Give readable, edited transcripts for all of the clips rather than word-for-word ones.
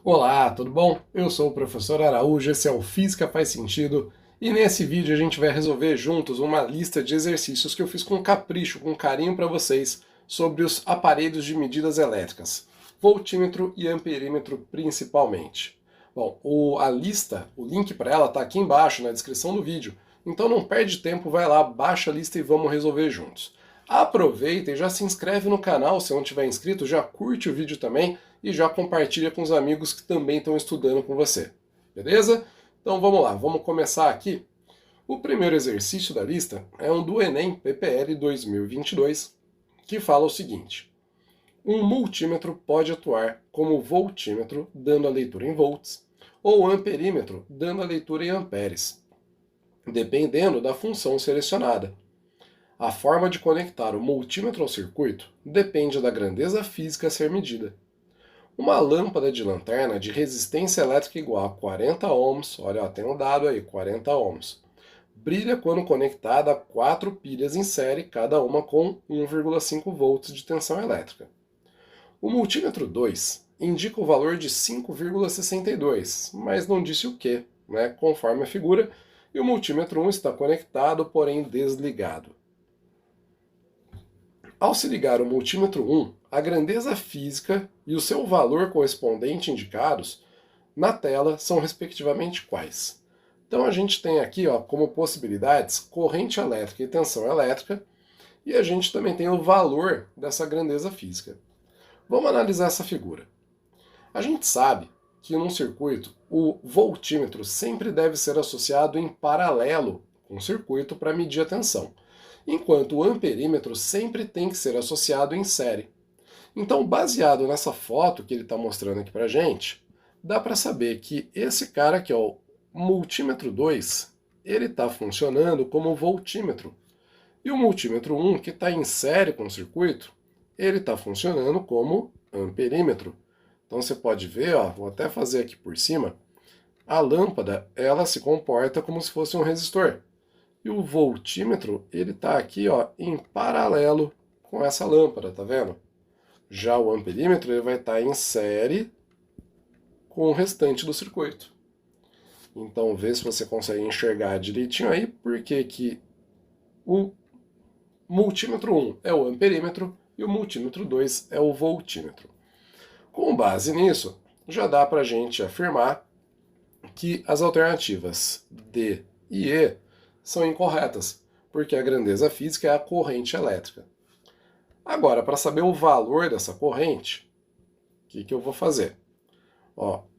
Olá, tudo bom? Eu sou o professor Araújo, esse é o Física Faz Sentido, e nesse vídeo a gente vai resolver juntos uma lista de exercícios que eu fiz com capricho, com carinho para vocês, sobre os aparelhos de medidas elétricas, voltímetro e amperímetro principalmente. Bom, a lista, o link para ela está aqui embaixo na descrição do vídeo, então não perde tempo, vai lá, baixa a lista e vamos resolver juntos. Aproveita e já se inscreve no canal se não tiver inscrito, já curte o vídeo também e já compartilha com os amigos que também estão estudando com você. Beleza? Então vamos lá, vamos começar aqui. O primeiro exercício da lista é um do Enem PPL 2022, que fala o seguinte: um multímetro pode atuar como voltímetro, dando a leitura em volts, ou amperímetro, dando a leitura em amperes, dependendo da função selecionada. A forma de conectar o multímetro ao circuito depende da grandeza física a ser medida. Uma lâmpada de lanterna de resistência elétrica igual a 40 ohms, olha, tem um dado aí, 40 ohms, brilha quando conectada a 4 pilhas em série, cada uma com 1,5 volts de tensão elétrica. O multímetro 2 indica o valor de 5,62, mas não disse o que, né, conforme a figura, e o multímetro 1 está conectado, porém desligado. Ao se ligar o multímetro 1, a grandeza física e o seu valor correspondente indicados na tela são respectivamente quais? Então a gente tem aqui como possibilidades corrente elétrica e tensão elétrica, e a gente também tem o valor dessa grandeza física. Vamos analisar essa figura. A gente sabe que num circuito o voltímetro sempre deve ser associado em paralelo com o circuito para medir a tensão, enquanto o amperímetro sempre tem que ser associado em série. Então, baseado nessa foto que ele está mostrando aqui para a gente, dá para saber que esse cara aqui, o multímetro 2, ele está funcionando como voltímetro. E o multímetro 1, que está em série com o circuito, ele está funcionando como amperímetro. Então você pode ver, vou até fazer aqui por cima, a lâmpada ela se comporta como se fosse um resistor. E o voltímetro, ele está aqui em paralelo com essa lâmpada, tá vendo? Já o amperímetro ele vai estar em série com o restante do circuito. Então vê se você consegue enxergar direitinho aí, porque que o multímetro 1 é o amperímetro e o multímetro 2 é o voltímetro. Com base nisso, já dá para a gente afirmar que as alternativas D e E são incorretas, porque a grandeza física é a corrente elétrica. Agora, para saber o valor dessa corrente, o que eu vou fazer?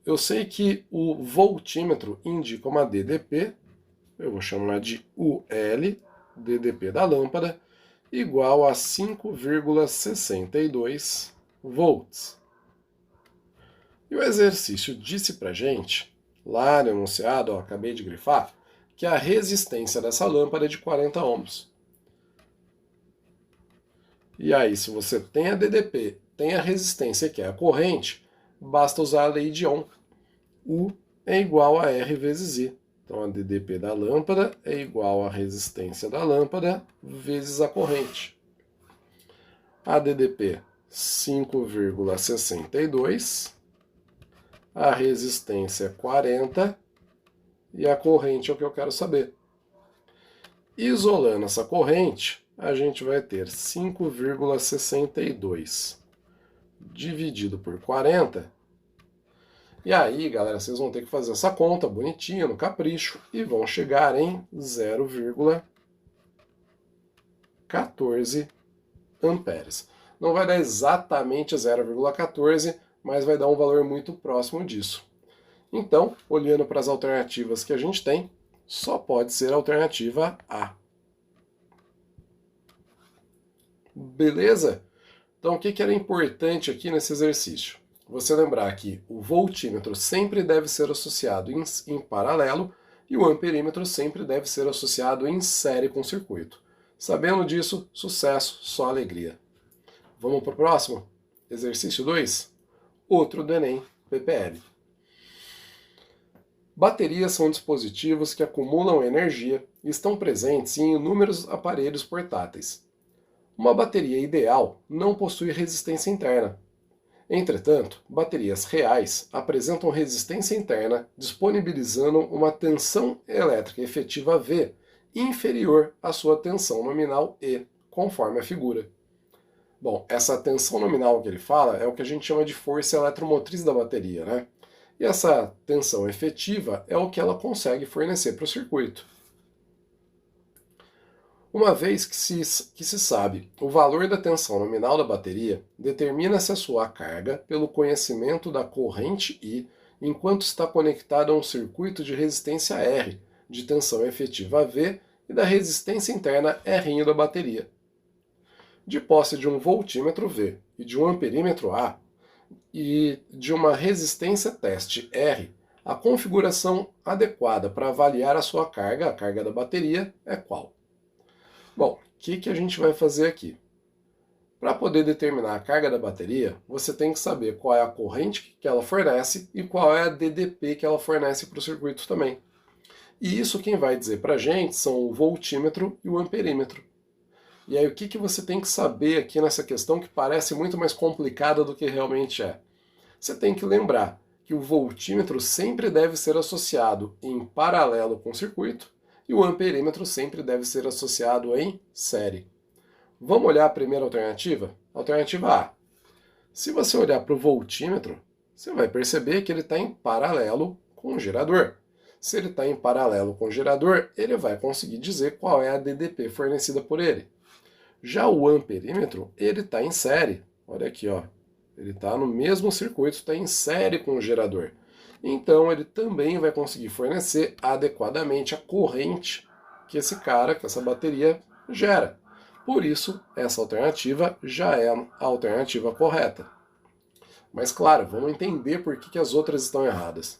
Eu sei que o voltímetro indica uma DDP, eu vou chamar de UL, DDP da lâmpada, igual a 5,62 volts. E o exercício disse para gente, lá no enunciado, acabei de grifar, que a resistência dessa lâmpada é de 40 ohms. E aí, se você tem a DDP, tem a resistência que é a corrente, basta usar a lei de Ohm. U é igual a R vezes I. Então a DDP da lâmpada é igual à resistência da lâmpada vezes a corrente. A DDP 5,62, a resistência 40 e a corrente é o que eu quero saber. Isolando essa corrente, a gente vai ter 5,62 dividido por 40. E aí, galera, vocês vão ter que fazer essa conta bonitinha, no capricho, e vão chegar em 0,14 amperes. Não vai dar exatamente 0,14, mas vai dar um valor muito próximo disso. Então, olhando para as alternativas que a gente tem, só pode ser a alternativa A. Beleza? Então, o que era importante aqui nesse exercício? Você lembrar que o voltímetro sempre deve ser associado em paralelo e o amperímetro sempre deve ser associado em série com o circuito. Sabendo disso, sucesso, só alegria. Vamos para o próximo? Exercício 2? Outro do Enem PPL. Baterias são dispositivos que acumulam energia e estão presentes em inúmeros aparelhos portáteis. Uma bateria ideal não possui resistência interna. Entretanto, baterias reais apresentam resistência interna, disponibilizando uma tensão elétrica efetiva V inferior à sua tensão nominal E, conforme a figura. Bom, essa tensão nominal que ele fala é o que a gente chama de força eletromotriz da bateria, né? E essa tensão efetiva é o que ela consegue fornecer para o circuito. Uma vez que se sabe o valor da tensão nominal da bateria, determina-se a sua carga pelo conhecimento da corrente I enquanto está conectado a um circuito de resistência R, de tensão efetiva V e da resistência interna R da bateria. De posse de um voltímetro V e de um amperímetro A e de uma resistência teste R, a configuração adequada para avaliar a sua carga, a carga da bateria, é qual? Bom, o que a gente vai fazer aqui? Para poder determinar a carga da bateria, você tem que saber qual é a corrente que ela fornece e qual é a DDP que ela fornece para o circuito também. E isso quem vai dizer para a gente são o voltímetro e o amperímetro. E aí o que você tem que saber aqui nessa questão que parece muito mais complicada do que realmente é? Você tem que lembrar que o voltímetro sempre deve ser associado em paralelo com o circuito e o amperímetro sempre deve ser associado em série. Vamos olhar a primeira alternativa? Alternativa A. Se você olhar para o voltímetro, você vai perceber que ele está em paralelo com o gerador. Se ele está em paralelo com o gerador, ele vai conseguir dizer qual é a DDP fornecida por ele. Já o amperímetro, ele está em série. Olha aqui, ó. Ele está no mesmo circuito, está em série com o gerador. Então, ele também vai conseguir fornecer adequadamente a corrente que que essa bateria gera. Por isso, essa alternativa já é a alternativa correta. Mas, claro, vamos entender por que as outras estão erradas.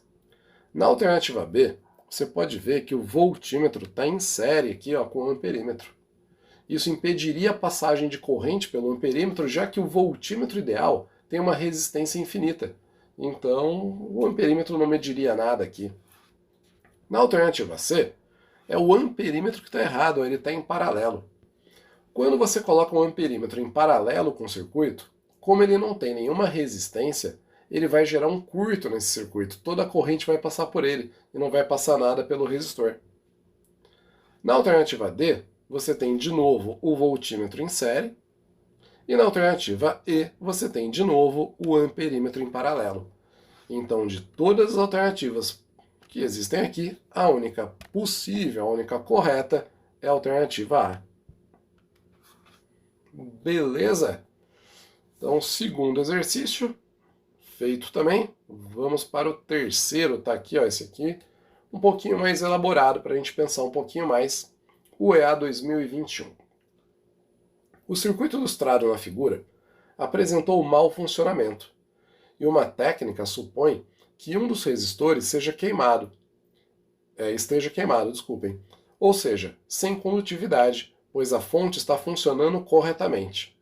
Na alternativa B, você pode ver que o voltímetro está em série aqui, ó, com o amperímetro. Isso impediria a passagem de corrente pelo amperímetro, já que o voltímetro ideal tem uma resistência infinita. Então, o amperímetro não mediria nada aqui. Na alternativa C, é o amperímetro que está errado, ele está em paralelo. Quando você coloca um amperímetro em paralelo com o circuito, como ele não tem nenhuma resistência, ele vai gerar um curto nesse circuito. Toda a corrente vai passar por ele e não vai passar nada pelo resistor. Na alternativa D, você tem de novo o voltímetro em série, e na alternativa E, você tem de novo o amperímetro em paralelo. Então, de todas as alternativas que existem aqui, a única possível, a única correta é a alternativa A. Beleza? Então, segundo exercício, feito também. Vamos para o terceiro, tá aqui, ó, esse aqui, um pouquinho mais elaborado para a gente pensar um pouquinho mais. O EA 2021. O circuito ilustrado na figura apresentou mau funcionamento, e uma técnica supõe que um dos resistores esteja queimado, ou seja, sem condutividade, pois a fonte está funcionando corretamente.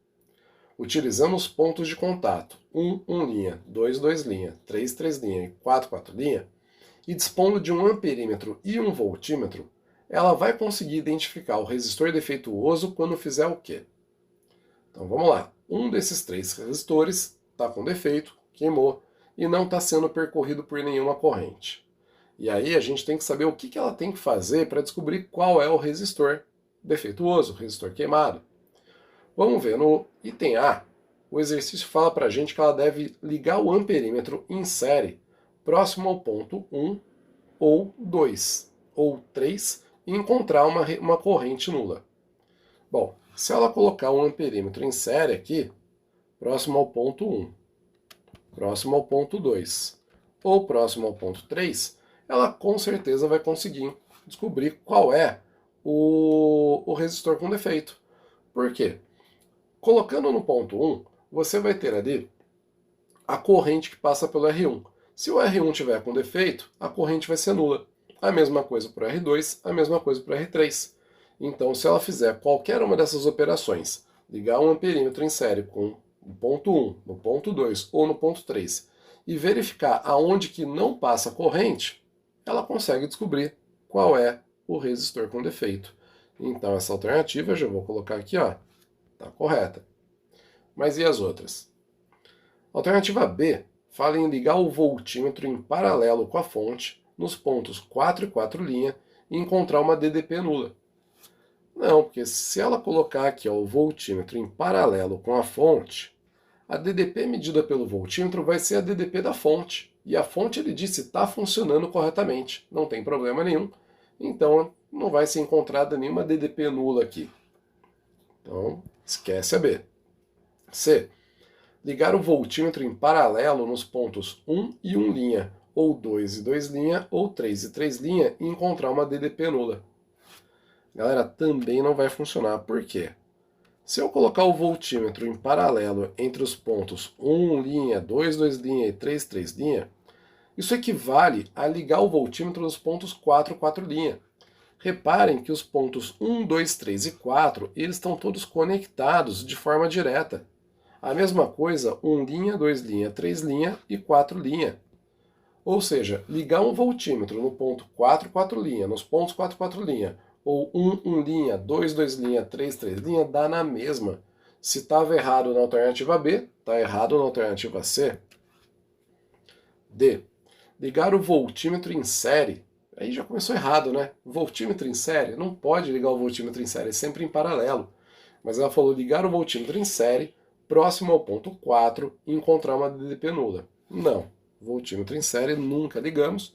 Utilizando os pontos de contato 1 linha, 2 linha, 3 linha e 4 linha, e dispondo de um amperímetro e um voltímetro, ela vai conseguir identificar o resistor defeituoso quando fizer o quê? Então vamos lá. Um desses 3 resistores está com defeito, queimou, e não está sendo percorrido por nenhuma corrente. E aí a gente tem que saber o que ela tem que fazer para descobrir qual é o resistor defeituoso, o resistor queimado. Vamos ver, no item A, o exercício fala para a gente que ela deve ligar o amperímetro em série próximo ao ponto 1, ou 2, ou 3, e encontrar uma corrente nula. Bom, se ela colocar um amperímetro em série aqui, próximo ao ponto 1, próximo ao ponto 2, ou próximo ao ponto 3, ela com certeza vai conseguir descobrir qual é o resistor com defeito. Por quê? Colocando no ponto 1, você vai ter ali a corrente que passa pelo R1. Se o R1 tiver com defeito, a corrente vai ser nula. A mesma coisa para o R2, a mesma coisa para o R3. Então, se ela fizer qualquer uma dessas operações, ligar um amperímetro em série com no ponto 1, no ponto 2 ou no ponto 3, e verificar aonde que não passa corrente, ela consegue descobrir qual é o resistor com defeito. Então, essa alternativa, eu já vou colocar aqui, ó, está correta. Mas e as outras? Alternativa B fala em ligar o voltímetro em paralelo com a fonte nos pontos 4 e 4' e encontrar uma DDP nula. Não, porque se ela colocar aqui ó, o voltímetro em paralelo com a fonte, a DDP medida pelo voltímetro vai ser a DDP da fonte. E a fonte, ele disse, está funcionando corretamente, não tem problema nenhum. Então, não vai ser encontrada nenhuma DDP nula aqui. Então, esquece a B. C. Ligar o voltímetro em paralelo nos pontos 1 e 1', ou 2 e 2', ou 3 e 3' e encontrar uma DDP nula. Galera, também não vai funcionar. Por quê? Se eu colocar o voltímetro em paralelo entre os pontos 1', 2 2' e 3 3', isso equivale a ligar o voltímetro nos pontos 4 4'. Reparem que os pontos 1, 2, 3 e 4, eles estão todos conectados de forma direta. A mesma coisa, 1', 2', 3' e 4'. Ou seja, ligar um voltímetro no ponto 4 4', nos pontos 4 4', ou 1 1', 2 2', 3 3', dá na mesma. Se estava errado na alternativa B, está errado na alternativa C. D. Ligar o voltímetro em série. Aí já começou errado, né? Voltímetro em série? Não pode ligar o voltímetro em série, é sempre em paralelo. Mas ela falou ligar o voltímetro em série próximo ao ponto 4 e encontrar uma DDP nula. Não. Voltímetro em série nunca ligamos.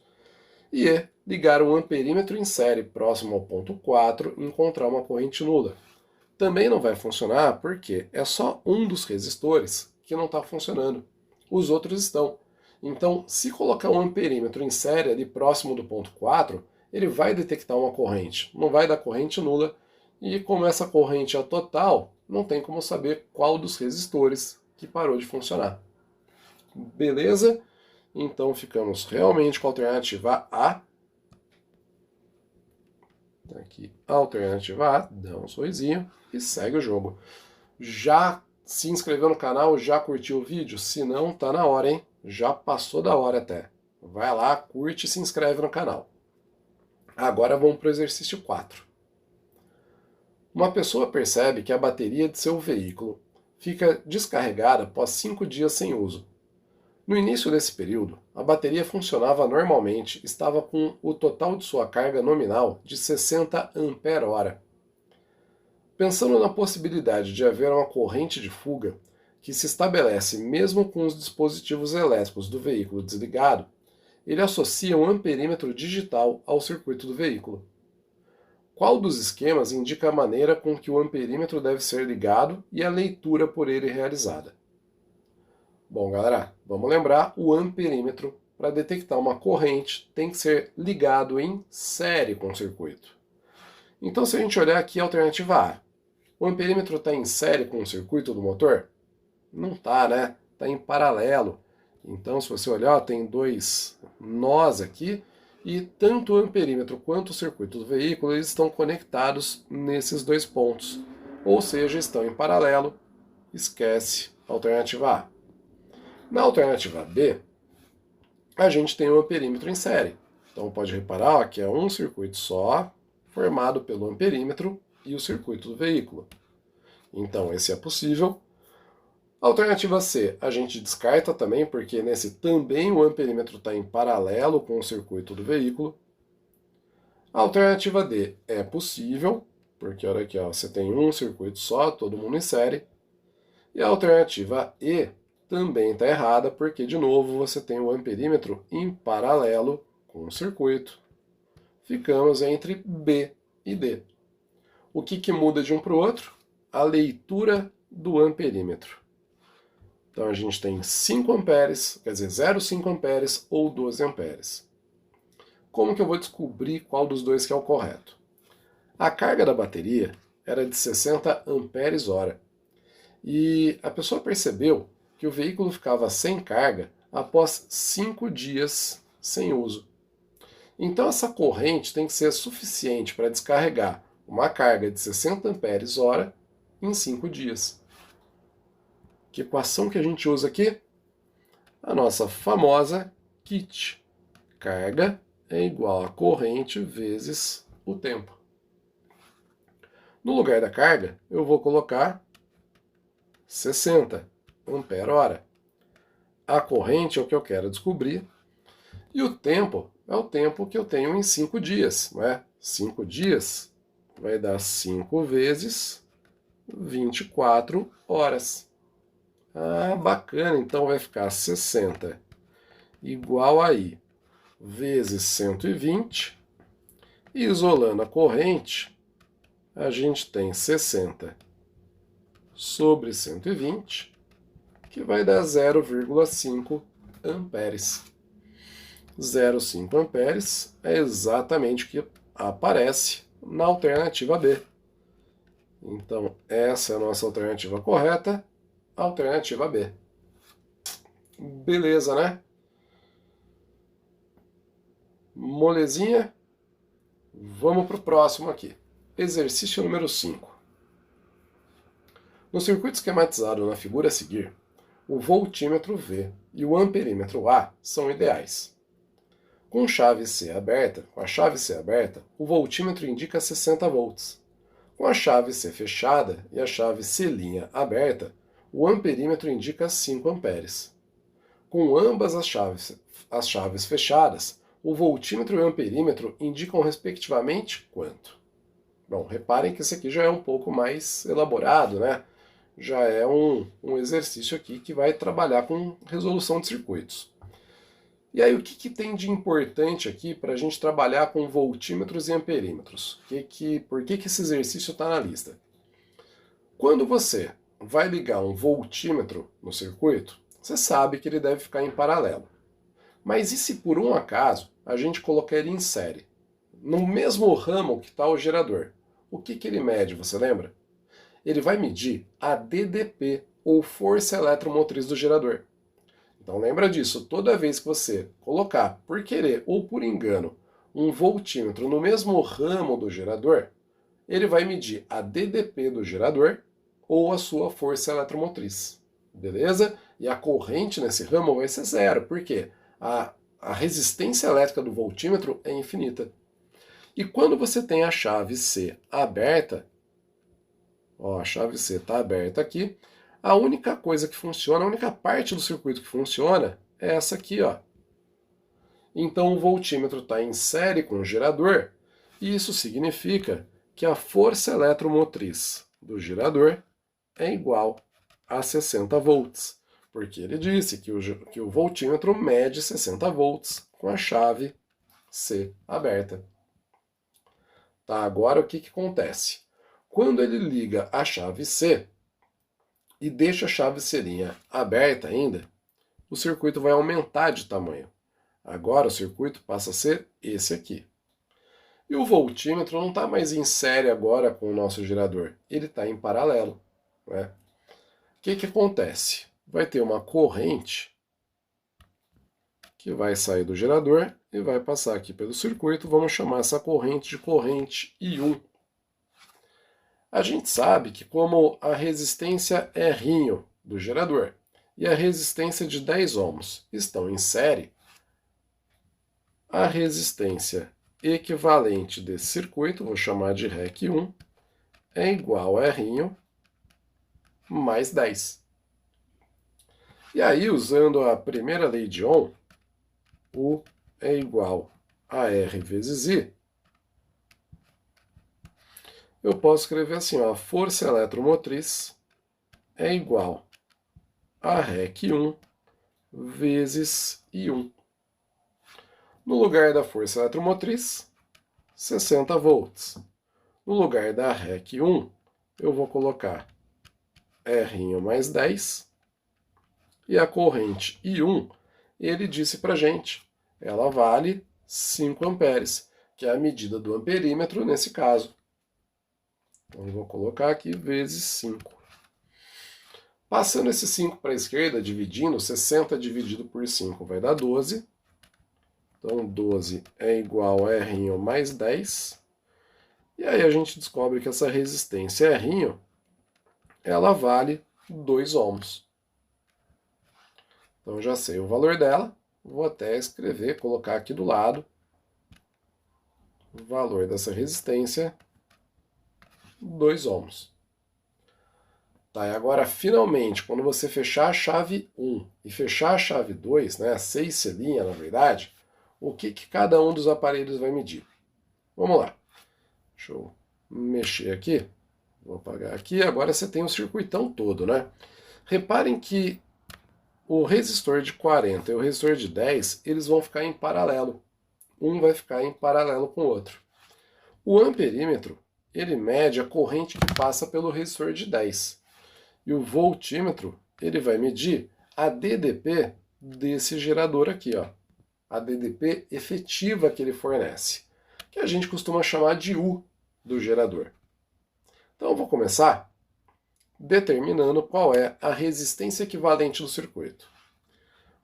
E E. Ligar um amperímetro em série próximo ao ponto 4 e encontrar uma corrente nula. Também não vai funcionar porque é só um dos resistores que não está funcionando. Os outros estão. Então, se colocar um amperímetro em série ali próximo do ponto 4, ele vai detectar uma corrente, não vai dar corrente nula, e como essa corrente é total, não tem como saber qual dos resistores que parou de funcionar. Beleza? Então ficamos realmente com a alternativa A. Aqui, alternativa A, dá um sorrisinho e segue o jogo. Já se inscreveu no canal? Já curtiu o vídeo? Se não, tá na hora, hein? Já passou da hora até. Vai lá, curte e se inscreve no canal. Agora vamos para o exercício 4. Uma pessoa percebe que a bateria de seu veículo fica descarregada após 5 dias sem uso. No início desse período, a bateria funcionava normalmente, estava com o total de sua carga nominal de 60 ampere-hora. Pensando na possibilidade de haver uma corrente de fuga que se estabelece mesmo com os dispositivos elétricos do veículo desligado, ele associa um amperímetro digital ao circuito do veículo. Qual dos esquemas indica a maneira com que o amperímetro deve ser ligado e a leitura por ele realizada? Bom, galera, vamos lembrar, o amperímetro, para detectar uma corrente, tem que ser ligado em série com o circuito. Então, se a gente olhar aqui a alternativa A, o amperímetro está em série com o circuito do motor? Não está, né? Está em paralelo. Então, se você olhar, tem dois nós aqui, e tanto o amperímetro quanto o circuito do veículo eles estão conectados nesses dois pontos. Ou seja, estão em paralelo. Esquece a alternativa A. Na alternativa B, a gente tem o amperímetro em série. Então pode reparar ó, que é um circuito só, formado pelo amperímetro e o circuito do veículo. Então esse é possível. Alternativa C, a gente descarta também, porque nesse também o amperímetro está em paralelo com o circuito do veículo. A alternativa D é possível, porque olha aqui, ó, você tem um circuito só, todo mundo em série. E a alternativa E também está errada, porque de novo você tem o amperímetro em paralelo com o circuito. Ficamos entre B e D. O que muda de um para o outro? A leitura do amperímetro. Então a gente tem 5 amperes, quer dizer, 0,5 amperes ou 12 amperes. Como que eu vou descobrir qual dos dois que é o correto? A carga da bateria era de 60 amperes-hora. E a pessoa percebeu que o veículo ficava sem carga após 5 dias sem uso. Então essa corrente tem que ser suficiente para descarregar uma carga de 60 amperes-hora em 5 dias. Que equação que a gente usa aqui? A nossa famosa KIT. Carga é igual a corrente vezes o tempo. No lugar da carga, eu vou colocar 60 ampere-hora. A corrente é o que eu quero descobrir. E o tempo é o tempo que eu tenho em 5 dias, não é? 5 dias vai dar 5 vezes 24 horas. Ah, bacana, então vai ficar 60 igual aí, vezes 120. E isolando a corrente, a gente tem 60 sobre 120, que vai dar 0,5 amperes. 0,5 amperes é exatamente o que aparece na alternativa B. Então, essa é a nossa alternativa correta, alternativa B. Beleza, né? Molezinha? Vamos para o próximo aqui. Exercício número 5. No circuito esquematizado na figura a seguir, o voltímetro V e o amperímetro A são ideais. Com a chave C aberta, o voltímetro indica 60 volts. Com a chave C fechada e a chave C' aberta, o amperímetro indica 5 amperes. Com ambas as chaves fechadas, o voltímetro e o amperímetro indicam respectivamente quanto? Bom, reparem que esse aqui já é um pouco mais elaborado, né? Já é um exercício aqui que vai trabalhar com resolução de circuitos. E aí, o que tem de importante aqui para a gente trabalhar com voltímetros e amperímetros? Por que esse exercício está na lista? Quando você vai ligar um voltímetro no circuito, você sabe que ele deve ficar em paralelo. Mas e se por um acaso a gente colocar ele em série? No mesmo ramo que está o gerador. O que ele mede, você lembra? Ele vai medir a DDP, ou força eletromotriz do gerador. Então lembra disso, toda vez que você colocar, por querer ou por engano, um voltímetro no mesmo ramo do gerador, ele vai medir a DDP do gerador ou a sua força eletromotriz. Beleza? E a corrente nesse ramo vai ser zero, porque a resistência elétrica do voltímetro é infinita. E quando você tem a chave C aberta, ó, a chave C está aberta aqui, a única coisa que funciona, a única parte do circuito que funciona é essa aqui, ó. Então o voltímetro está em série com o gerador, e isso significa que a força eletromotriz do gerador é igual a 60 volts, porque ele disse que o voltímetro mede 60 volts com a chave C aberta. Tá, agora o que acontece? Quando ele liga a chave C e deixa a chave C' aberta ainda, o circuito vai aumentar de tamanho. Agora o circuito passa a ser esse aqui. E o voltímetro não está mais em série agora com o nosso gerador, ele está em paralelo. Né? O que acontece? Vai ter uma corrente que vai sair do gerador e vai passar aqui pelo circuito. Vamos chamar essa corrente de corrente I1. A gente sabe que como a resistência R do gerador e a resistência de 10 ohms estão em série, a resistência equivalente desse circuito, vou chamar de REC1, é igual a R mais 10. E aí, usando a primeira lei de Ohm, U é igual a R vezes I, eu posso escrever assim, ó, a força eletromotriz é igual a REC1 vezes I1. No lugar da força eletromotriz, 60 volts. No lugar da REC1, eu vou colocar R mais 10. E a corrente I1, ele disse para a gente, ela vale 5 amperes, que é a medida do amperímetro nesse caso. Então, eu vou colocar aqui vezes 5. Passando esse 5 para a esquerda, dividindo, 60 dividido por 5 vai dar 12. Então, 12 é igual a R mais 10. E aí a gente descobre que essa resistência R, ela vale 2 ohms. Então, eu já sei o valor dela. Vou até escrever, colocar aqui do lado o valor dessa resistência, 2 ohms. Tá, e agora, finalmente, quando você fechar a chave 1 e fechar a chave 2, né, 6 selinha, na verdade, o que cada um dos aparelhos vai medir? Vamos lá. Deixa eu mexer aqui. Vou apagar aqui. Agora você tem o circuitão todo, né? Reparem que o resistor de 40 e o resistor de 10, eles vão ficar em paralelo. Um vai ficar em paralelo com o outro. O amperímetro, ele mede a corrente que passa pelo resistor de 10. E o voltímetro, ele vai medir a DDP desse gerador aqui, ó. A DDP efetiva que ele fornece, que a gente costuma chamar de U do gerador. Então eu vou começar determinando qual é a resistência equivalente do circuito.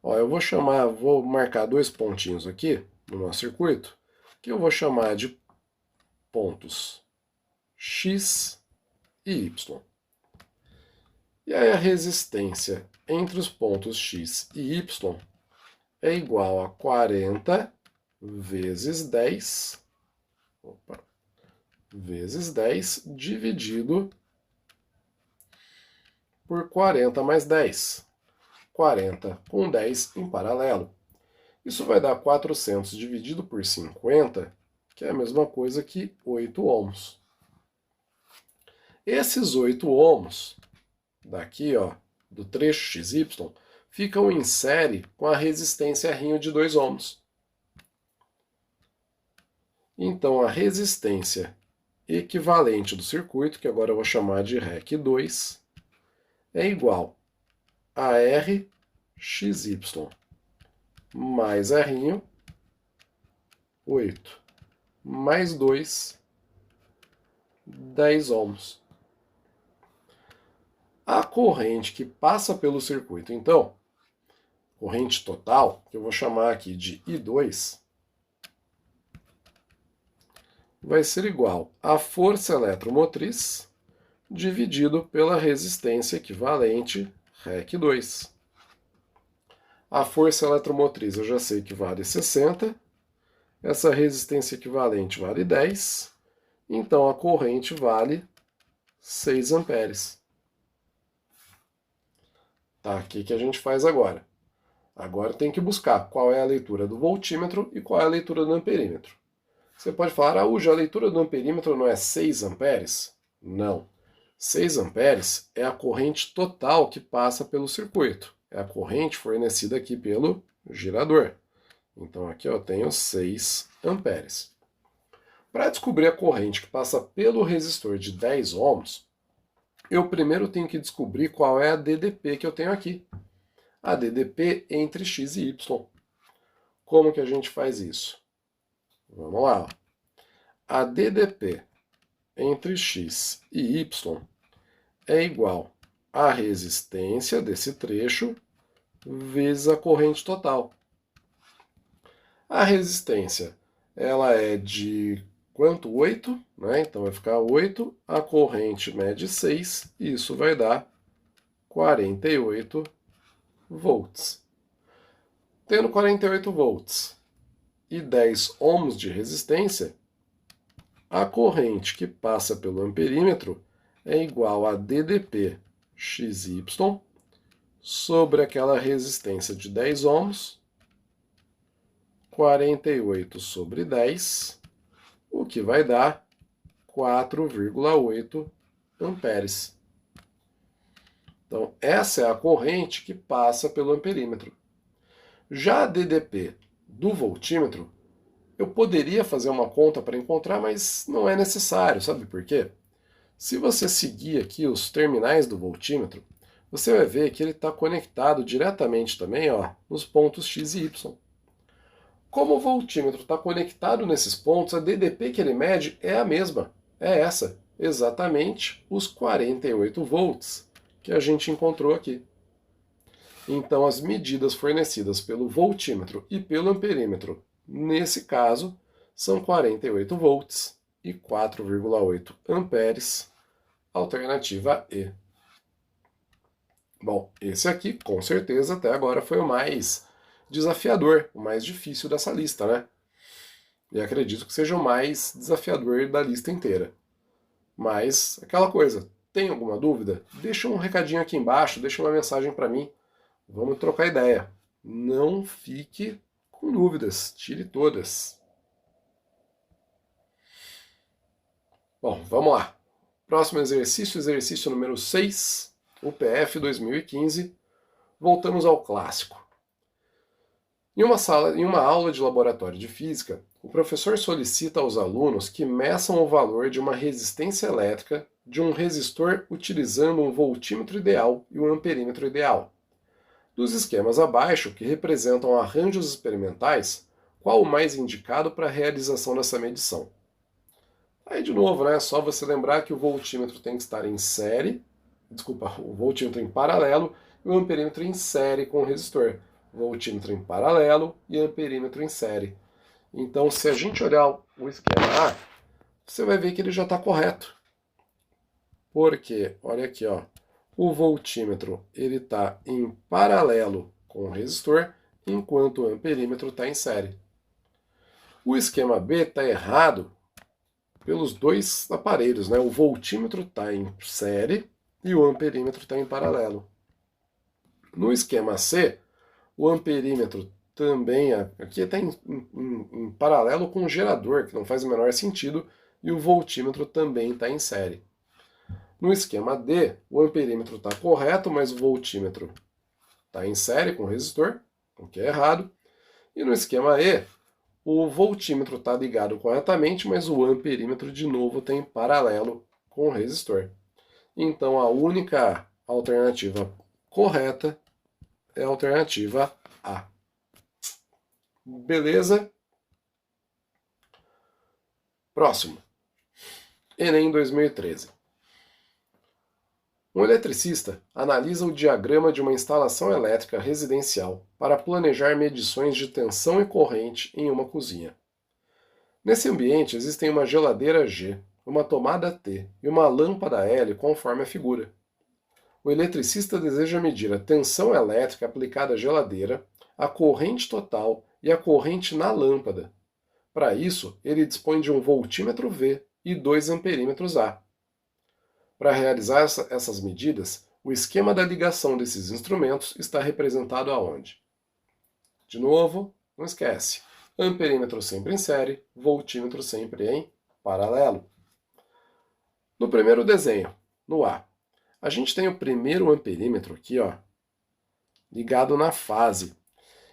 Ó, eu vou marcar 2 pontinhos aqui no nosso circuito, que eu vou chamar de pontos X e Y. E aí a resistência entre os pontos X e Y é igual a 40 vezes 10, vezes 10 dividido por 40 mais 10. 40 com 10 em paralelo. Isso vai dar 400 dividido por 50, que é a mesma coisa que 8 ohms. Esses 8 ohms, daqui, ó, do trecho XY, ficam em série com a resistência R de 2 ohms. Então, a resistência equivalente do circuito, que agora eu vou chamar de REC2, é igual a RXY mais R, 8, mais 2, 10 ohms. A corrente que passa pelo circuito, então, corrente total, que eu vou chamar aqui de I2, vai ser igual à força eletromotriz dividido pela resistência equivalente REC2. A força eletromotriz eu já sei que vale 60, essa resistência equivalente vale 10, então a corrente vale 6 amperes. Tá, o que a gente faz agora? Agora tem que buscar qual é a leitura do voltímetro e qual é a leitura do amperímetro. Você pode falar, a leitura do amperímetro não é 6 amperes? Não. 6 amperes é a corrente total que passa pelo circuito. É a corrente fornecida aqui pelo gerador. Então aqui eu tenho 6 amperes. Para descobrir a corrente que passa pelo resistor de 10 ohms, eu primeiro tenho que descobrir qual é a DDP que eu tenho aqui. A DDP entre X e Y. Como que a gente faz isso? Vamos lá. A DDP entre X e Y é igual à resistência desse trecho vezes a corrente total. A resistência, ela é de quanto? 8, né? Então vai ficar 8, a corrente mede 6, e isso vai dar 48 volts. Tendo 48 volts e 10 ohms de resistência, a corrente que passa pelo amperímetro é igual a DDP XY sobre aquela resistência de 10 ohms, 48 sobre 10, o que vai dar 4,8 amperes. Então, essa é a corrente que passa pelo amperímetro. Já a DDP do voltímetro, eu poderia fazer uma conta para encontrar, mas não é necessário, sabe por quê? Se você seguir aqui os terminais do voltímetro, você vai ver que ele está conectado diretamente também, ó, nos pontos X e Y. Como o voltímetro está conectado nesses pontos, a DDP que ele mede é a mesma, é essa, exatamente os 48 volts que a gente encontrou aqui. Então, as medidas fornecidas pelo voltímetro e pelo amperímetro, nesse caso, são 48 volts e 4,8 amperes, alternativa E. Bom, esse aqui, com certeza, até agora foi o mais desafiador, o mais difícil dessa lista, né? E acredito que seja o mais desafiador da lista inteira. Mas, aquela coisa, Tem alguma dúvida? Deixa um recadinho aqui embaixo, deixa uma mensagem para mim. Vamos trocar ideia. Não fique com dúvidas, tire todas. Bom, vamos lá. Próximo exercício, exercício número 6, UPF 2015. Voltamos ao clássico. Em uma aula de laboratório de física, o professor solicita aos alunos que meçam o valor de uma resistência elétrica de um resistor utilizando um voltímetro ideal e um amperímetro ideal. Dos esquemas abaixo, que representam arranjos experimentais, qual o mais indicado para a realização dessa medição? Aí, de novo, né, é só você lembrar que o voltímetro tem que estar em série, o voltímetro em paralelo e o amperímetro em série com o resistor. Voltímetro em paralelo e amperímetro em série. Então, se a gente olhar o esquema A, você vai ver que ele já está correto. Porque, olha aqui, ó, o voltímetro está em paralelo com o resistor, enquanto o amperímetro está em série. O esquema B está errado pelos dois aparelhos, né? O voltímetro está em série e o amperímetro está em paralelo. No esquema C, o amperímetro também aqui está em paralelo com o gerador, que não faz o menor sentido, e o voltímetro também está em série. No esquema D, o amperímetro está correto, mas o voltímetro está em série com o resistor, o que é errado. E no esquema E, o voltímetro está ligado corretamente, mas o amperímetro de novo está em paralelo com o resistor. Então a única alternativa correta é a alternativa A. Beleza? Próximo. Enem 2013. Um eletricista analisa o diagrama de uma instalação elétrica residencial para planejar medições de tensão e corrente em uma cozinha. Nesse ambiente existem uma geladeira G, uma tomada T e uma lâmpada L conforme a figura. O eletricista deseja medir a tensão elétrica aplicada à geladeira, a corrente total e a corrente na lâmpada. Para isso, ele dispõe de um voltímetro V e 2 amperímetros A. Para realizar essas medidas, o esquema da ligação desses instrumentos está representado aonde? De novo, não esquece. Amperímetro sempre em série, voltímetro sempre em paralelo. No primeiro desenho, no A, a gente tem o primeiro amperímetro aqui, ó, ligado na fase.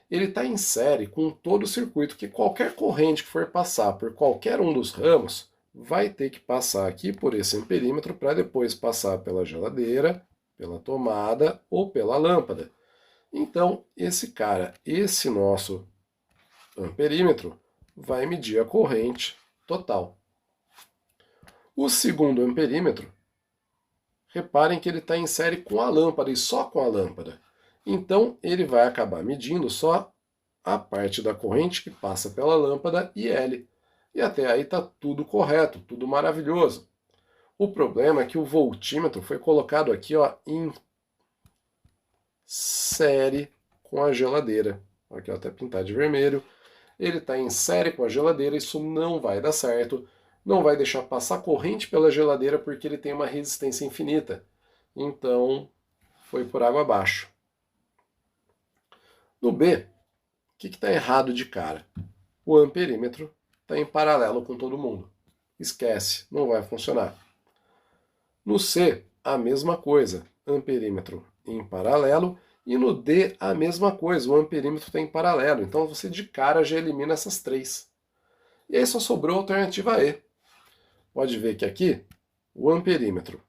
Ele está em série com todo o circuito, que qualquer corrente que for passar por qualquer um dos ramos vai ter que passar aqui por esse amperímetro para depois passar pela geladeira, pela tomada ou pela lâmpada. Então, esse nosso amperímetro, vai medir a corrente total. O segundo amperímetro, reparem que ele está em série com a lâmpada e só com a lâmpada. Então, ele vai acabar medindo só a parte da corrente que passa pela lâmpada e L. E até aí está tudo correto, tudo maravilhoso. O problema é que o voltímetro foi colocado aqui, ó, em série com a geladeira. Aqui, ó, até pintar de vermelho. Ele está em série com a geladeira, isso não vai dar certo. Não vai deixar passar corrente pela geladeira porque ele tem uma resistência infinita. Então, foi por água abaixo. No B, o que está errado de cara? O amperímetro está em paralelo com todo mundo. Esquece, não vai funcionar. No C, a mesma coisa, amperímetro em paralelo. E no D, a mesma coisa, o amperímetro está em paralelo. Então você de cara já elimina essas três. E aí só sobrou a alternativa E. Pode ver que aqui, o amperímetro,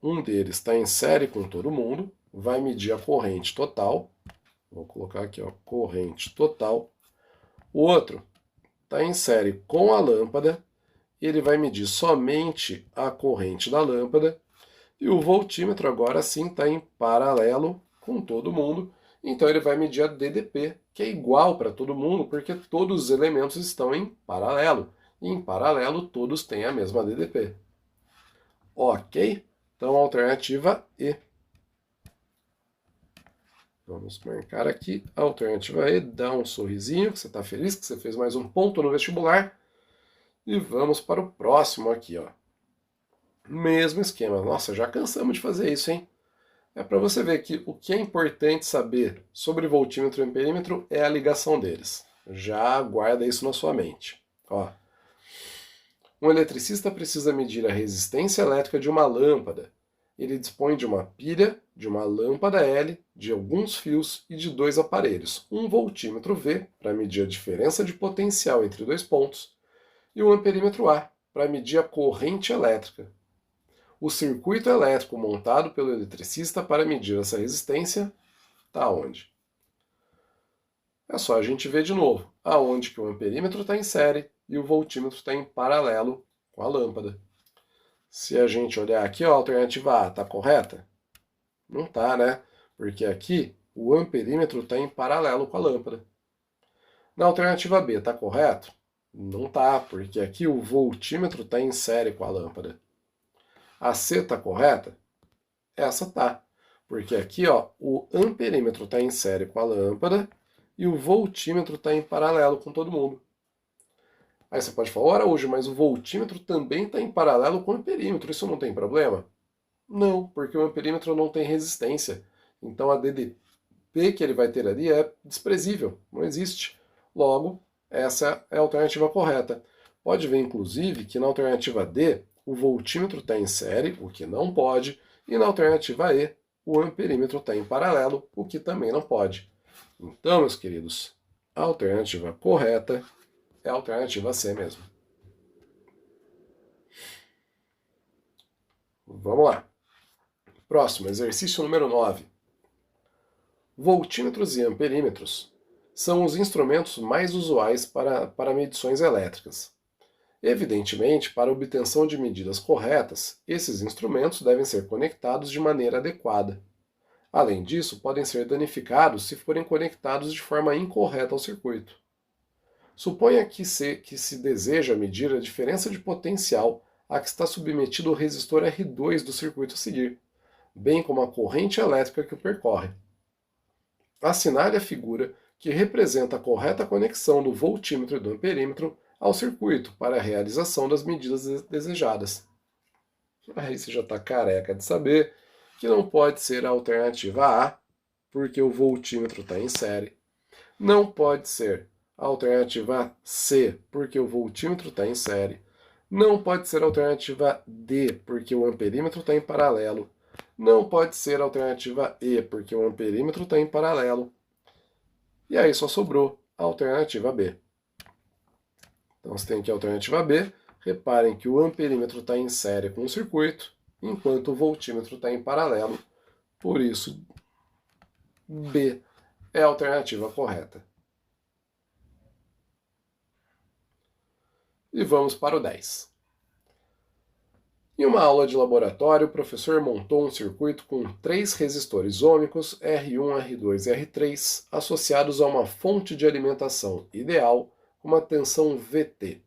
um deles está em série com todo mundo, vai medir a corrente total. Vou colocar aqui, ó, corrente total. O outro está em série com a lâmpada, ele vai medir somente a corrente da lâmpada. E o voltímetro agora sim está em paralelo com todo mundo, então ele vai medir a DDP, que é igual para todo mundo, porque todos os elementos estão em paralelo. E em paralelo todos têm a mesma DDP. Ok? Então alternativa E. Vamos marcar aqui a alternativa E, dá um sorrisinho, que você está feliz, que você fez mais um ponto no vestibular. E vamos para o próximo aqui, ó. Mesmo esquema. Nossa, já cansamos de fazer isso, hein? É para você ver que o que é importante saber sobre voltímetro e amperímetro é a ligação deles. Já guarda isso na sua mente. Ó, um eletricista precisa medir a resistência elétrica de uma lâmpada. Ele dispõe de uma pilha, de uma lâmpada L, de alguns fios e de dois aparelhos, um voltímetro V, para medir a diferença de potencial entre dois pontos, e um amperímetro A, para medir a corrente elétrica. O circuito elétrico montado pelo eletricista para medir essa resistência está onde? É só a gente ver de novo aonde que o amperímetro está em série e o voltímetro está em paralelo com a lâmpada. Se a gente olhar aqui, ó, a alternativa A está correta? Não está, né? Porque aqui o amperímetro está em paralelo com a lâmpada. Na alternativa B, está correto? Não está, porque aqui o voltímetro está em série com a lâmpada. A C está correta? Essa tá, porque aqui ó, o amperímetro está em série com a lâmpada e o voltímetro está em paralelo com todo mundo. Aí você pode falar, ora hoje, mas o voltímetro também está em paralelo com o amperímetro, isso não tem problema? Não, porque o amperímetro não tem resistência. Então a DDP que ele vai ter ali é desprezível, não existe. Logo, essa é a alternativa correta. Pode ver, inclusive, que na alternativa D, o voltímetro está em série, o que não pode, e na alternativa E, o amperímetro está em paralelo, o que também não pode. Então, meus queridos, a alternativa correta é a alternativa C mesmo. Vamos lá. Próximo, exercício número 9. Voltímetros e amperímetros são os instrumentos mais usuais para medições elétricas. Evidentemente, para a obtenção de medidas corretas, esses instrumentos devem ser conectados de maneira adequada. Além disso, podem ser danificados se forem conectados de forma incorreta ao circuito. Suponha que se deseja medir a diferença de potencial a que está submetido o resistor R2 do circuito a seguir, bem como a corrente elétrica que o percorre. Assinale a figura que representa a correta conexão do voltímetro e do amperímetro ao circuito para a realização das medidas desejadas. Aí você já está careca de saber que não pode ser a alternativa A, porque o voltímetro está em série. Não pode ser a alternativa C, porque o voltímetro está em série. Não pode ser a alternativa D, porque o amperímetro está em paralelo. Não pode ser a alternativa E, porque o amperímetro está em paralelo. E aí só sobrou a alternativa B. Então você tem aqui a alternativa B. Reparem que o amperímetro está em série com o circuito, enquanto o voltímetro está em paralelo. Por isso, B é a alternativa correta. E vamos para o 10. Em uma aula de laboratório, o professor montou um circuito com 3 resistores ômicos R1, R2 e R3 associados a uma fonte de alimentação ideal com uma tensão VT,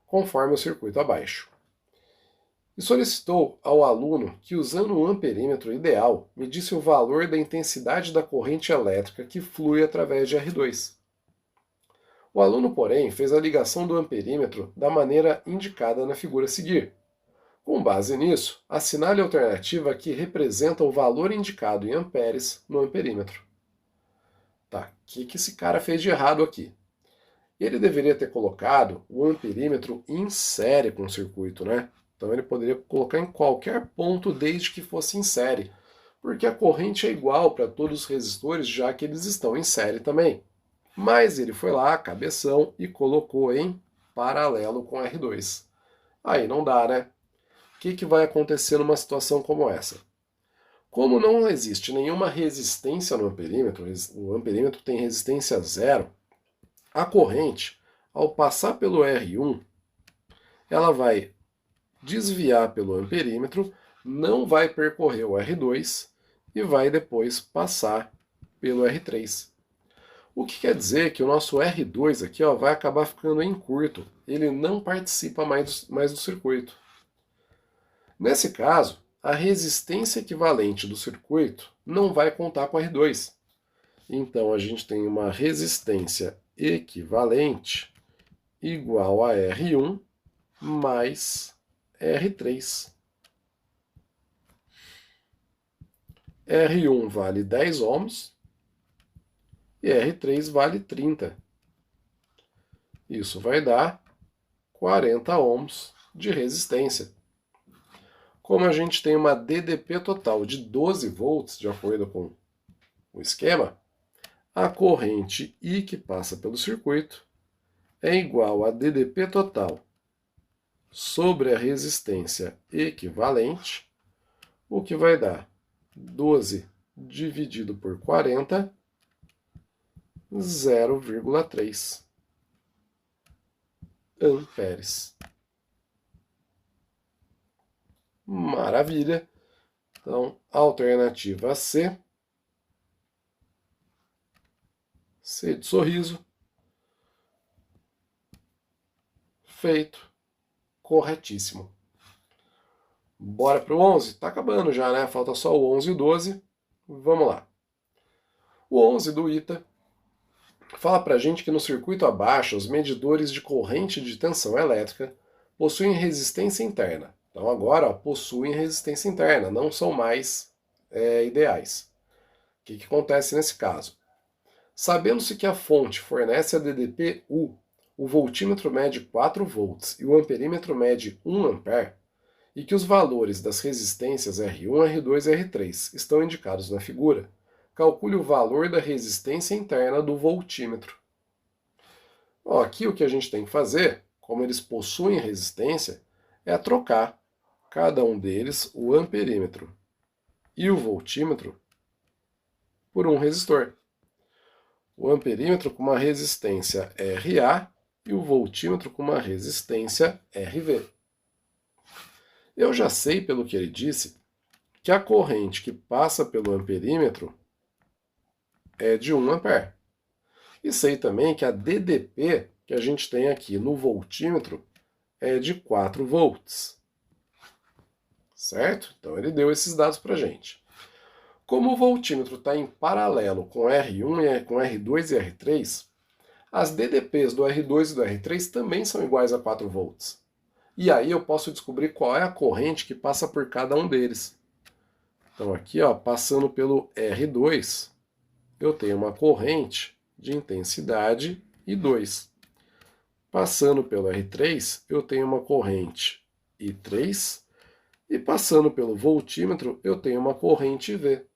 conforme o circuito abaixo. E solicitou ao aluno que, usando o amperímetro ideal, medisse o valor da intensidade da corrente elétrica que flui através de R2. O aluno, porém, fez a ligação do amperímetro da maneira indicada na figura a seguir. Com base nisso, assinale a alternativa que representa o valor indicado em amperes no amperímetro. Tá, o que esse cara fez de errado aqui? Ele deveria ter colocado o amperímetro em série com o circuito, né? Então ele poderia colocar em qualquer ponto desde que fosse em série, porque a corrente é igual para todos os resistores, já que eles estão em série também. Mas ele foi lá, cabeção, e colocou em paralelo com R2. Aí não dá, né? O que vai acontecer numa situação como essa? Como não existe nenhuma resistência no amperímetro, o amperímetro tem resistência zero, a corrente, ao passar pelo R1, ela vai desviar pelo amperímetro, não vai percorrer o R2 e vai depois passar pelo R3. O que quer dizer que o nosso R2 aqui ó, vai acabar ficando em curto, ele não participa mais do circuito. Nesse caso, a resistência equivalente do circuito não vai contar com R2. Então a gente tem uma resistência equivalente igual a R1 mais R3. R1 vale 10 ohms e R3 vale 30. Isso vai dar 40 ohms de resistência. Como a gente tem uma DDP total de 12 volts, de acordo com o esquema, a corrente I que passa pelo circuito é igual a DDP total sobre a resistência equivalente, o que vai dar 12 dividido por 40, 0,3 amperes. Maravilha! Então, alternativa C, C de sorriso, feito, corretíssimo. Bora para o 11? Tá acabando já, né? Falta só o 11 e o 12. Vamos lá. O 11 do ITA fala para a gente que no circuito abaixo, os medidores de corrente de tensão elétrica possuem resistência interna. Então agora possuem resistência interna, não são mais ideais. O que acontece nesse caso? Sabendo-se que a fonte fornece a DDP U, o voltímetro mede 4 volts e o amperímetro mede 1 ampere, e que os valores das resistências R1, R2 e R3 estão indicados na figura, calcule o valor da resistência interna do voltímetro. Aqui o que a gente tem que fazer, como eles possuem resistência, é trocar cada um deles, o amperímetro e o voltímetro, por um resistor. O amperímetro com uma resistência RA e o voltímetro com uma resistência RV. Eu já sei, pelo que ele disse, que a corrente que passa pelo amperímetro é de 1 ampere. E sei também que a DDP que a gente tem aqui no voltímetro é de 4 volts. Certo? Então ele deu esses dados para a gente. Como o voltímetro está em paralelo com R1, com R2 e R3, as DDPs do R2 e do R3 também são iguais a 4 volts. E aí eu posso descobrir qual é a corrente que passa por cada um deles. Então aqui, passando pelo R2, eu tenho uma corrente de intensidade I2. Passando pelo R3, eu tenho uma corrente I3. E passando pelo voltímetro, eu tenho uma corrente V.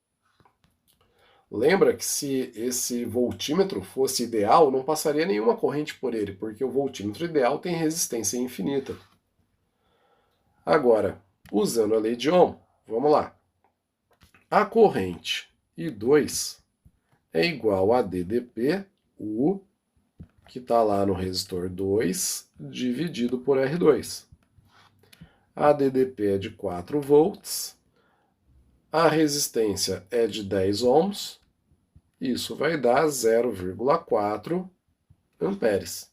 Lembra que se esse voltímetro fosse ideal, não passaria nenhuma corrente por ele, porque o voltímetro ideal tem resistência infinita. Agora, usando a lei de Ohm, vamos lá. A corrente I2 é igual a DDP, U, que está lá no resistor 2, dividido por R2. A DDP é de 4 volts, a resistência é de 10 ohms, isso vai dar 0,4 amperes.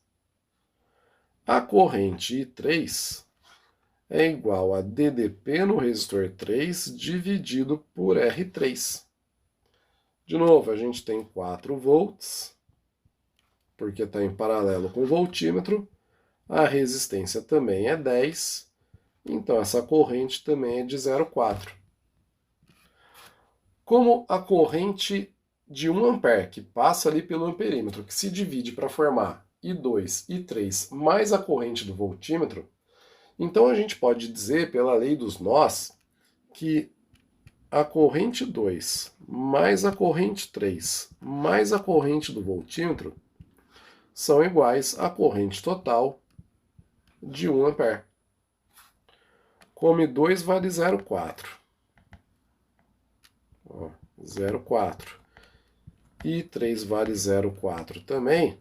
A corrente I3 é igual a DDP no resistor 3 dividido por R3. De novo, a gente tem 4 volts, porque está em paralelo com o voltímetro. A resistência também é 10, então essa corrente também é de 0,4. Como a corrente de 1 ampere, que passa ali pelo amperímetro, que se divide para formar I2, I3, mais a corrente do voltímetro, então a gente pode dizer, pela lei dos nós, que a corrente 2 mais a corrente 3 mais a corrente do voltímetro são iguais à corrente total de 1 ampere. Como I2 vale 0,4. 0,4. E 3 vale 0,4 também.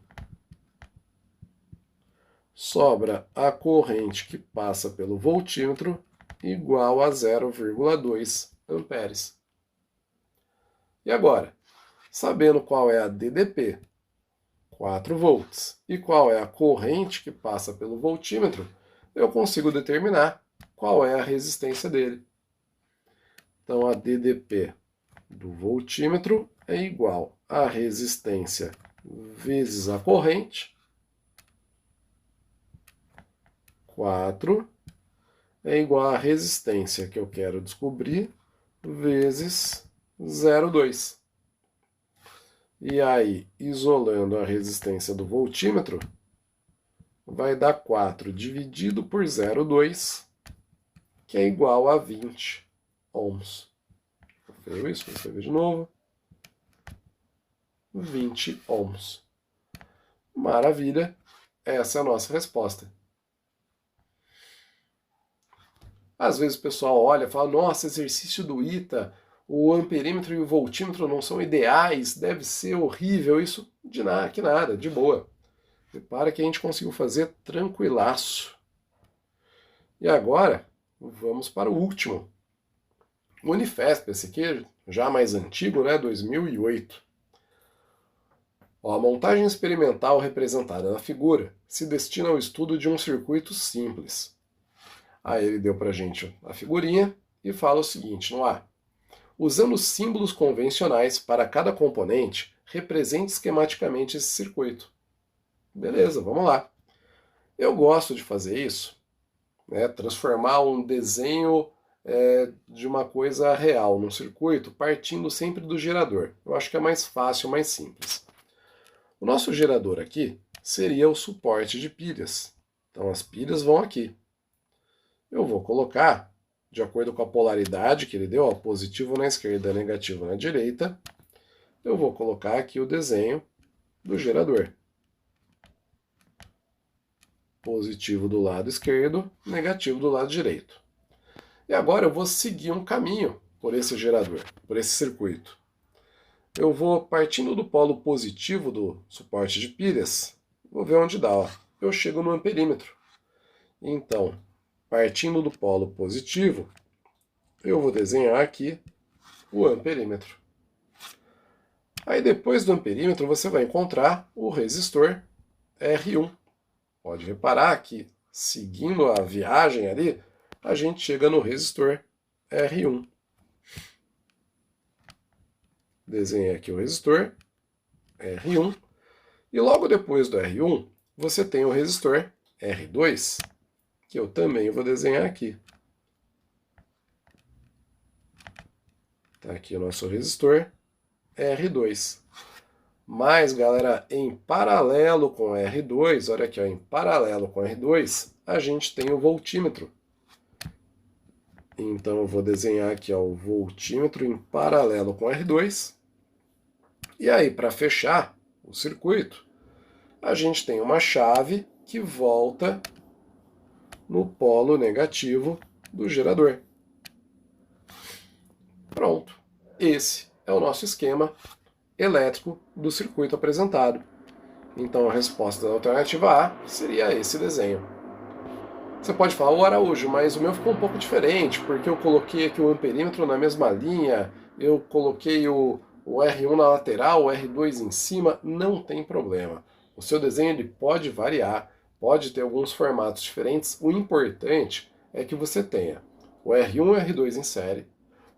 Sobra a corrente que passa pelo voltímetro igual a 0,2 amperes. E agora, sabendo qual é a DDP, 4 volts, e qual é a corrente que passa pelo voltímetro, eu consigo determinar qual é a resistência dele. Então, a DDP do voltímetro é igual à resistência vezes a corrente, 4, é igual à resistência que eu quero descobrir, vezes 0,2. E aí, isolando a resistência do voltímetro, vai dar 4 dividido por 0,2, que é igual a 20 ohms. Conferiu isso? Vou escrever de novo. 20 ohms. Maravilha! Essa é a nossa resposta. Às vezes o pessoal olha e fala, nossa, exercício do ITA, o amperímetro e o voltímetro não são ideais, deve ser horrível. Isso de nada, que nada, de boa. Repara que a gente conseguiu fazer tranquilaço. E agora, vamos para o último. O Unifesp, esse aqui já mais antigo, né, 2008. Ó, a montagem experimental representada na figura se destina ao estudo de um circuito simples. Aí ele deu para a gente a figurinha e fala o seguinte no A. Usando símbolos convencionais para cada componente, represente esquematicamente esse circuito. Beleza, vamos lá. Eu gosto de fazer isso, né, transformar um desenho de uma coisa real num circuito, partindo sempre do gerador. Eu acho que é mais fácil, mais simples. O nosso gerador aqui seria o suporte de pilhas. Então as pilhas vão aqui. Eu vou colocar, de acordo com a polaridade que ele deu, ó, positivo na esquerda, negativo na direita, eu vou colocar aqui o desenho do gerador. Positivo do lado esquerdo, negativo do lado direito. E agora eu vou seguir um caminho por esse gerador, por esse circuito. Eu vou partindo do polo positivo do suporte de pilhas, vou ver onde dá. Ó. Eu chego no amperímetro. Então, partindo do polo positivo, eu vou desenhar aqui o amperímetro. Aí depois do amperímetro você vai encontrar o resistor R1. Pode reparar que, seguindo a viagem ali, a gente chega no resistor R1. Desenhei aqui o resistor R1. E logo depois do R1, você tem o resistor R2, que eu também vou desenhar aqui. Está aqui o nosso resistor R2. Mas, galera, em paralelo com o R2, olha aqui, ó, em paralelo com o R2, a gente tem o voltímetro. Então eu vou desenhar aqui ó, o voltímetro em paralelo com o R2. E aí, para fechar o circuito, a gente tem uma chave que volta no polo negativo do gerador. Pronto. Esse é o nosso esquema elétrico do circuito apresentado. Então a resposta da alternativa A seria esse desenho. Você pode falar, ô Araújo, mas o meu ficou um pouco diferente, porque eu coloquei aqui o amperímetro na mesma linha, eu coloquei o R1 na lateral, o R2 em cima, não tem problema. O seu desenho ele pode variar, pode ter alguns formatos diferentes, o importante é que você tenha o R1 e o R2 em série,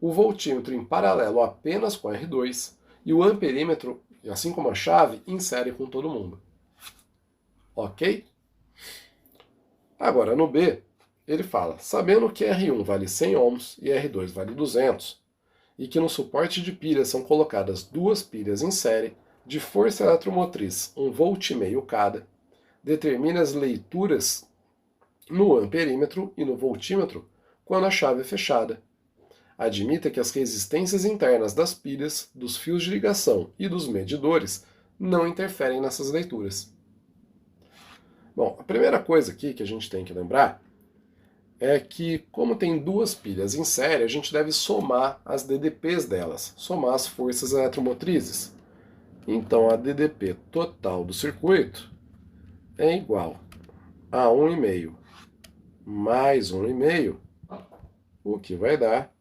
o voltímetro em paralelo apenas com o R2 e o amperímetro, assim como a chave, em série com todo mundo. Ok? Agora, no B, ele fala, sabendo que R1 vale 100 ohms e R2 vale 200, e que no suporte de pilhas são colocadas duas pilhas em série, de força eletromotriz 1,5 V cada, determine as leituras no amperímetro e no voltímetro quando a chave é fechada. Admita que as resistências internas das pilhas, dos fios de ligação e dos medidores não interferem nessas leituras. Bom, a primeira coisa aqui que a gente tem que lembrar é que, como tem duas pilhas em série, a gente deve somar as DDPs delas, somar as forças eletromotrizes. Então, a DDP total do circuito é igual a 1,5 mais 1,5, o que vai dar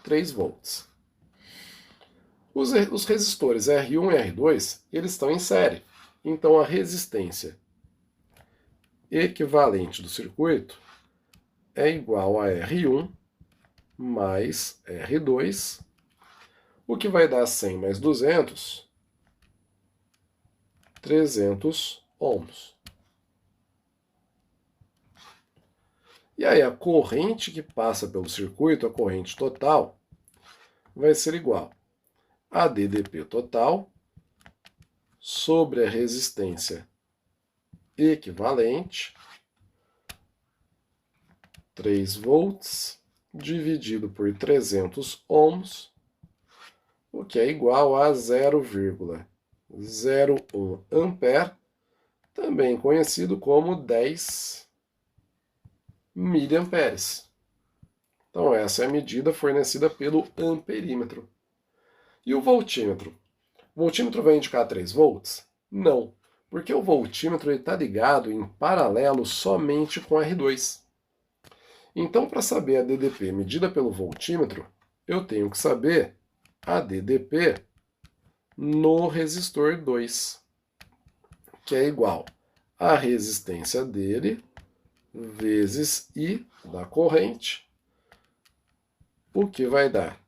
3 volts. Os resistores R1 e R2 eles estão em série, então a resistência equivalente do circuito é igual a R1 mais R2, o que vai dar 100 mais 200, 300 ohms. E aí a corrente que passa pelo circuito, a corrente total, vai ser igual a DDP total sobre a resistência equivalente, 3 volts, dividido por 300 ohms, o que é igual a 0,01 ampere, também conhecido como 10 miliamperes. Então essa é a medida fornecida pelo amperímetro. E o voltímetro? O voltímetro vai indicar 3 volts? Não, porque o voltímetro está ligado em paralelo somente com R2. Então, para saber a DDP medida pelo voltímetro, eu tenho que saber a DDP no resistor 2, que é igual a resistência dele vezes I da corrente, o que vai dar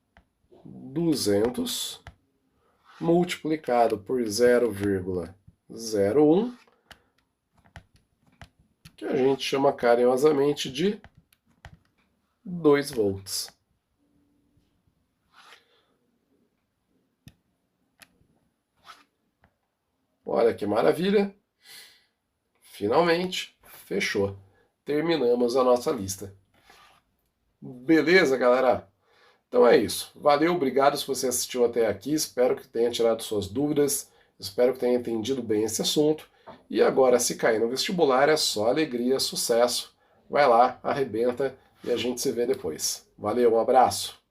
200 multiplicado por 0,01, que a gente chama carinhosamente de 2 volts. Olha que maravilha! Finalmente, fechou. Terminamos a nossa lista. Beleza, galera? Então é isso. Valeu, obrigado se você assistiu até aqui. Espero que tenha tirado suas dúvidas. Espero que tenha entendido bem esse assunto. E agora, se cair no vestibular, é só alegria, sucesso. Vai lá, arrebenta e a gente se vê depois. Valeu, um abraço!